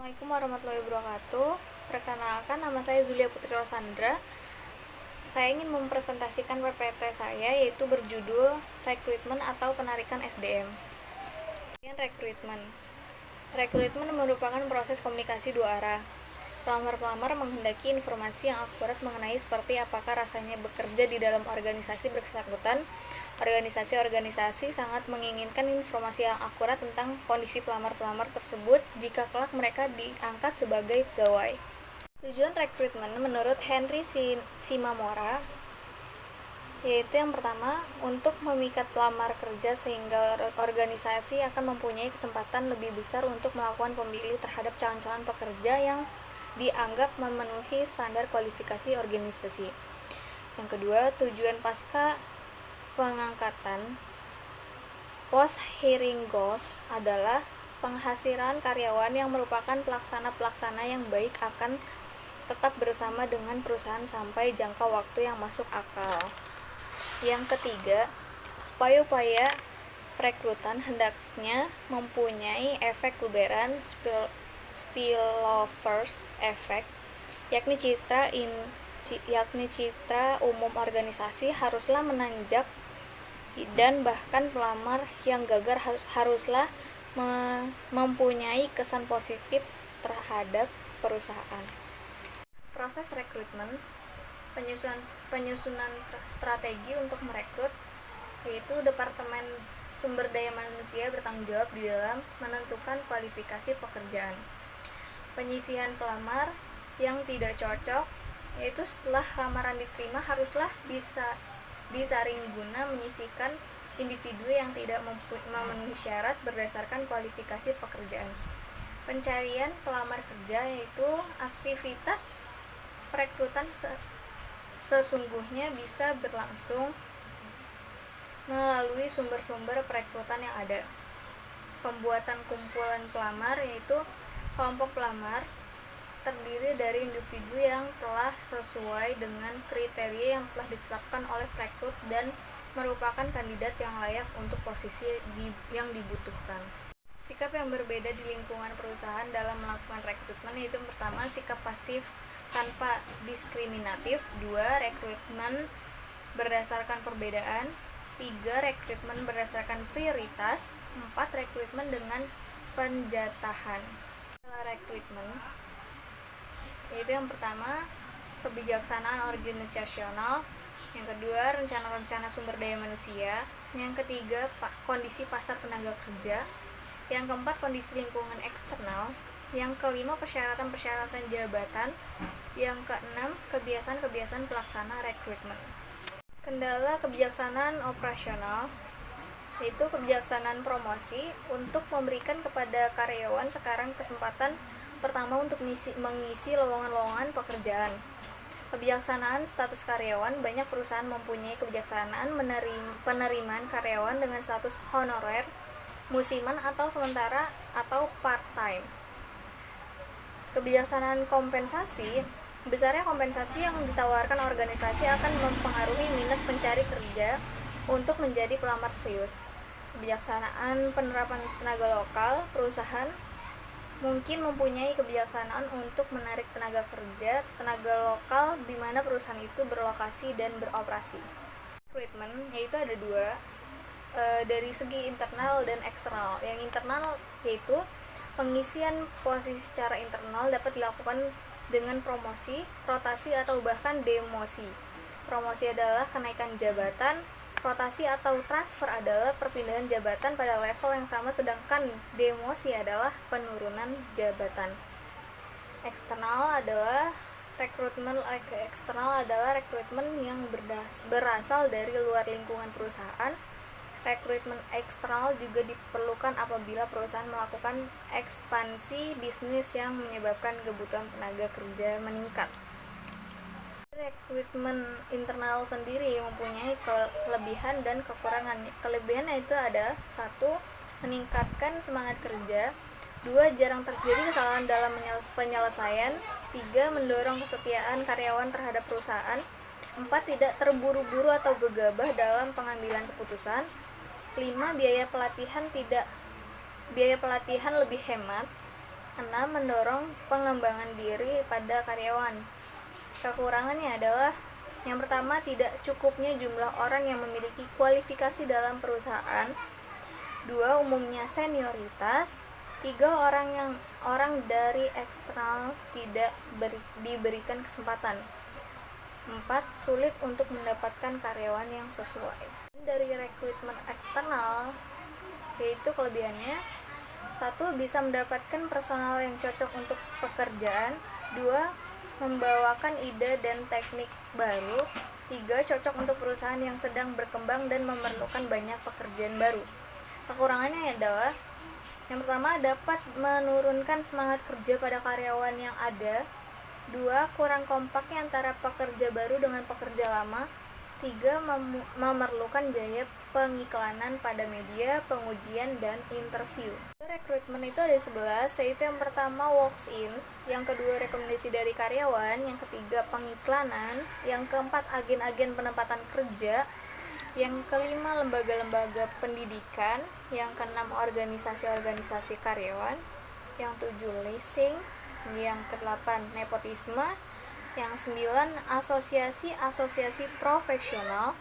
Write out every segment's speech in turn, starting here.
Assalamualaikum warahmatullahi wabarakatuh. Perkenalkan, nama saya Zulia Putri Rosandra. Saya ingin mempresentasikan PPT saya, yaitu berjudul Rekrutmen atau Penarikan SDM. Rekrutmen merupakan proses komunikasi dua arah. Pelamar-pelamar menghendaki informasi yang akurat mengenai seperti apakah rasanya bekerja di dalam organisasi bersangkutan. Organisasi-organisasi sangat menginginkan informasi yang akurat tentang kondisi pelamar-pelamar tersebut jika kelak mereka diangkat sebagai pegawai. Tujuan rekrutmen menurut Henry Simamora yaitu yang pertama, untuk memikat pelamar kerja sehingga organisasi akan mempunyai kesempatan lebih besar untuk melakukan pemilih terhadap calon-calon pekerja yang dianggap memenuhi standar kualifikasi organisasi. Yang kedua, tujuan pasca pengangkatan post hiring goals adalah penghasilan karyawan yang merupakan pelaksana-pelaksana yang baik akan tetap bersama dengan perusahaan sampai jangka waktu yang masuk akal. Yang ketiga, upaya-upaya perekrutan hendaknya mempunyai efek luberan spillovers effect, yakni citra umum organisasi haruslah menanjak dan bahkan pelamar yang gagal haruslah mempunyai kesan positif terhadap perusahaan. Proses rekrutmen, penyusunan strategi untuk merekrut, yaitu Departemen Sumber Daya Manusia bertanggung jawab di dalam menentukan kualifikasi pekerjaan. Penyisihan pelamar yang tidak cocok, yaitu setelah lamaran diterima haruslah bisa disaring guna menyisihkan individu yang tidak memenuhi syarat berdasarkan kualifikasi pekerjaan. Pencarian pelamar kerja, yaitu aktivitas perekrutan sesungguhnya bisa berlangsung melalui sumber-sumber perekrutan yang ada. Pembuatan kumpulan pelamar, yaitu kelompok pelamar terdiri dari individu yang telah sesuai dengan kriteria yang telah ditetapkan oleh perekrut dan merupakan kandidat yang layak untuk posisi yang dibutuhkan. Sikap yang berbeda di lingkungan perusahaan dalam melakukan rekrutmen, yaitu pertama, sikap pasif tanpa diskriminatif. 2. Rekrutmen berdasarkan perbedaan. 3. Rekrutmen berdasarkan prioritas. 4. Rekrutmen dengan penjatahan. Rekrutmen, yaitu yang pertama, kebijaksanaan organisasional. Yang kedua, rencana-rencana sumber daya manusia. Yang ketiga, kondisi pasar tenaga kerja. Yang keempat, kondisi lingkungan eksternal. Yang kelima, persyaratan-persyaratan jabatan. Yang keenam, kebiasaan-kebiasaan pelaksana rekrutmen. Kendala kebijaksanaan operasional, yaitu kebijaksanaan promosi untuk memberikan kepada karyawan sekarang kesempatan pertama untuk mengisi lowongan-lowongan pekerjaan. Kebijaksanaan status karyawan, banyak perusahaan mempunyai kebijaksanaan penerimaan karyawan dengan status honorer, musiman atau sementara atau part-time. Kebijaksanaan kompensasi, besarnya kompensasi yang ditawarkan organisasi akan mempengaruhi minat pencari kerja untuk menjadi pelamar serius. Kebijaksanaan penerapan tenaga lokal, perusahaan mungkin mempunyai kebijaksanaan untuk menarik tenaga kerja tenaga lokal di mana perusahaan itu berlokasi dan beroperasi. Rekrutmen, yaitu ada dua, dari segi internal dan eksternal. Yang internal yaitu pengisian posisi secara internal dapat dilakukan dengan promosi, rotasi atau bahkan demosi. Promosi adalah kenaikan jabatan, rotasi atau transfer adalah perpindahan jabatan pada level yang sama, sedangkan demosi adalah penurunan jabatan. Eksternal adalah rekrutmen yang berasal dari luar lingkungan perusahaan. Rekrutmen eksternal juga diperlukan apabila perusahaan melakukan ekspansi bisnis yang menyebabkan kebutuhan tenaga kerja meningkat. Rekrutmen internal sendiri mempunyai kelebihan dan kekurangan. Kelebihannya itu ada 1. Meningkatkan semangat kerja. 2. Jarang terjadi kesalahan dalam penyelesaian. 3. Mendorong kesetiaan karyawan terhadap perusahaan. 4. Tidak terburu-buru atau gegabah dalam pengambilan keputusan. 5. Biaya pelatihan lebih hemat. 6. Mendorong pengembangan diri pada karyawan. Kekurangannya adalah yang pertama, tidak cukupnya jumlah orang yang memiliki kualifikasi dalam perusahaan. 2. Umumnya senioritas. 3. Orang dari eksternal tidak diberikan kesempatan. 4. Sulit untuk mendapatkan karyawan yang sesuai. Dari rekrutmen eksternal, yaitu kelebihannya: 1. Bisa mendapatkan personal yang cocok untuk pekerjaan. 2. Membawakan ide dan teknik baru. 3. Cocok untuk perusahaan yang sedang berkembang dan memerlukan banyak pekerjaan baru. Kekurangannya adalah yang pertama, dapat menurunkan semangat kerja pada karyawan yang ada. 2. Kurang kompaknya antara pekerja baru dengan pekerja lama. 3. Memerlukan biaya pengiklanan pada media, pengujian, dan interview. Rekrutmen itu ada 11, yaitu yang pertama walk-in, yang kedua rekomendasi dari karyawan, yang ketiga pengiklanan, yang keempat agen-agen penempatan kerja, yang kelima lembaga-lembaga pendidikan, yang keenam organisasi-organisasi karyawan, yang tujuh leasing, yang kedelapan nepotisme, yang 9 asosiasi-asosiasi profesional,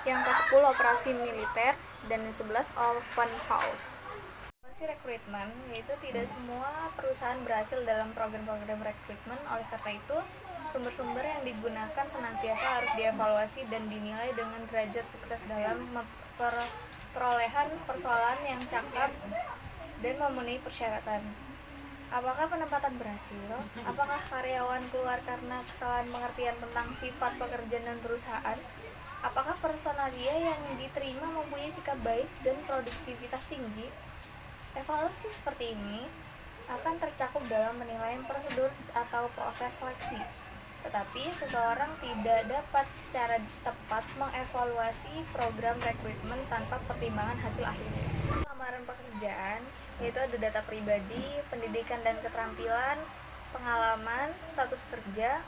yang ke-10 operasi militer, dan yang 11 open house. Rekrutmen, yaitu tidak semua perusahaan berhasil dalam program-program rekrutmen. Oleh karena itu, sumber-sumber yang digunakan senantiasa harus dievaluasi dan dinilai dengan derajat sukses dalam perolehan persoalan yang cakap dan memenuhi persyaratan. Apakah penempatan berhasil? Apakah karyawan keluar karena kesalahan pengertian tentang sifat pekerjaan dan perusahaan? Apakah personalia yang diterima mempunyai sikap baik dan produktivitas tinggi? Evaluasi seperti ini akan tercakup dalam penilaian prosedur atau proses seleksi. Tetapi seseorang tidak dapat secara tepat mengevaluasi program rekrutmen tanpa pertimbangan hasil akhirnya. Lamaran pekerjaan, yaitu ada data pribadi, pendidikan dan keterampilan, pengalaman, status kerja,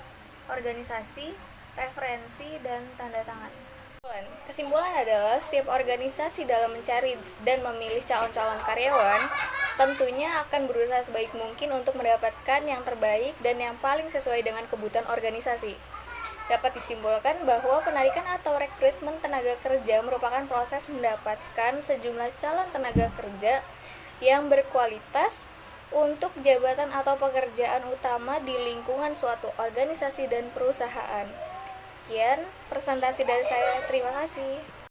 organisasi, referensi, dan tanda tangan. Kesimpulan adalah setiap organisasi dalam mencari dan memilih calon-calon karyawan tentunya akan berusaha sebaik mungkin untuk mendapatkan yang terbaik dan yang paling sesuai dengan kebutuhan organisasi. Dapat disimpulkan bahwa penarikan atau rekrutmen tenaga kerja merupakan proses mendapatkan sejumlah calon tenaga kerja yang berkualitas untuk jabatan atau pekerjaan utama di lingkungan suatu organisasi dan perusahaan. Sekian presentasi dari saya. Terima kasih.